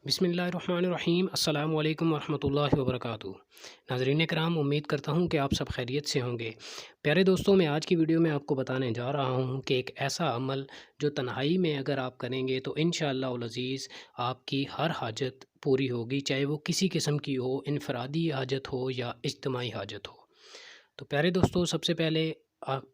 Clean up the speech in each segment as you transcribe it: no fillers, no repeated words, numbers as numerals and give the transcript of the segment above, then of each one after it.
बिस्मिल्लाहिर्रहमानिर्रहीम। अस्सलाम वालेकुम वरहमतुल्लाहि वबरकातुहू। नाज़रीन कराम, उम्मीद करता हूँ कि आप सब खैरियत से होंगे। प्यारे दोस्तों, मैं आज की वीडियो में आपको बताने जा रहा हूँ कि एक ऐसा अमल जो तन्हाई में अगर आप करेंगे तो इंशाअल्लाहुल अज़ीज़ आपकी हर हाजत पूरी होगी, चाहे वो किसी किस्म की हो, इनफरादी हाजत हो या इज्तिमाई हाजत हो। तो प्यारे दोस्तों, सबसे पहले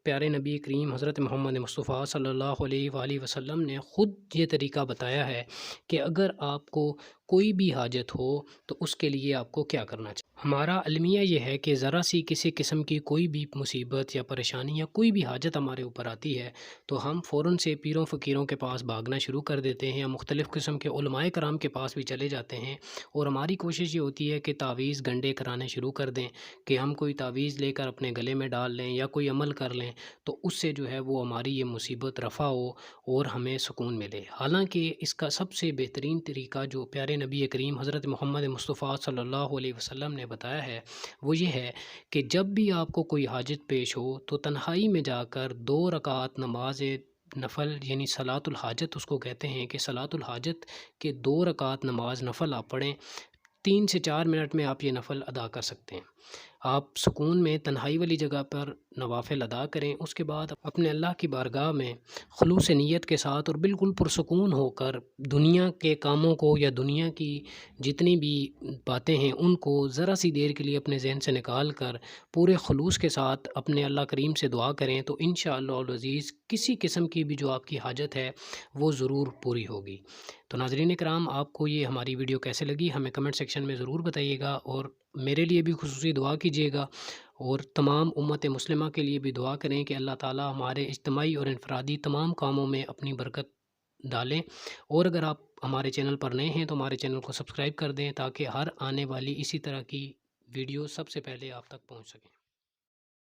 प्यारे नबी करीम हज़रत मोहम्मद मुस्तफ़ा सल्लल्लाहु अलैहि वसल्लम ने ख़ुद ये तरीका बताया है कि अगर आपको कोई भी हाजत हो तो उसके लिए आपको क्या करना चाहिए। हमारा अलमिया ये है कि ज़रा सी किसी किस्म की कोई भी मुसीबत या परेशानी या कोई भी हाजत हमारे ऊपर आती है तो हम फ़ौरन से पीरों फ़कीरों के पास भागना शुरू कर देते हैं या मुख्तलिफ़ किस्म के उलमाए कराम के पास भी चले जाते हैं। और हमारी कोशिश ये होती है कि तावीज़ गंडे कराने शुरू कर दें, कि हम कोई तावीज़ लेकर अपने गले में डाल लें या कोई अमल कर लें तो उससे जो है वो हमारी ये मुसीबत रफ़ा हो और हमें सुकून मिले। हालांकि इसका सबसे बेहतरीन तरीका जो प्यारे नबी करीम हज़रत मोहम्मद मुस्तफ़ा सल्लल्लाहु अलैहि वसल्लम ने बताया है वो ये है कि जब भी आपको कोई हाजत पेश हो तो तन्हाई में जाकर 2 रकात नमाज नफ़ल यानी सलातुल हाजत उसको कहते हैं कि सलातुल हाजत के 2 रकात नमाज नफ़ल आप पढ़ें। 3 से 4 मिनट में आप ये नफ़ल अदा कर सकते हैं। आप सुकून में तन्हाई वाली जगह पर नवाफ़िल अदा करें। उसके बाद अपने अल्लाह की बारगाह में खुलूस नीयत के साथ और बिल्कुल पुरसुकून होकर दुनिया के कामों को या दुनिया की जितनी भी बातें हैं उनको ज़रा सी देर के लिए अपने ज़हन से निकाल कर पूरे खुलूस के साथ अपने अल्लाह करीम से दुआ करें तो इंशाअल्लाहुल अज़ीज़ किसी किस्म की भी जो आपकी हाजत है वो ज़रूर पूरी होगी। तो नाज़रीन कराम, आपको ये हमारी वीडियो कैसे लगी हमें कमेंट सेक्शन में ज़रूर बताइएगा और मेरे लिए भी खुसूसी दुआ कीजिएगा और तमाम उम्मत मुस्लिमा के लिए भी दुआ करें कि अल्लाह ताला हमारे इज्तिमाई और इनफरादी तमाम कामों में अपनी बरकत डालें। और अगर आप हमारे चैनल पर नए हैं तो हमारे चैनल को सब्सक्राइब कर दें ताकि हर आने वाली इसी तरह की वीडियो सबसे पहले आप तक पहुंच सकें।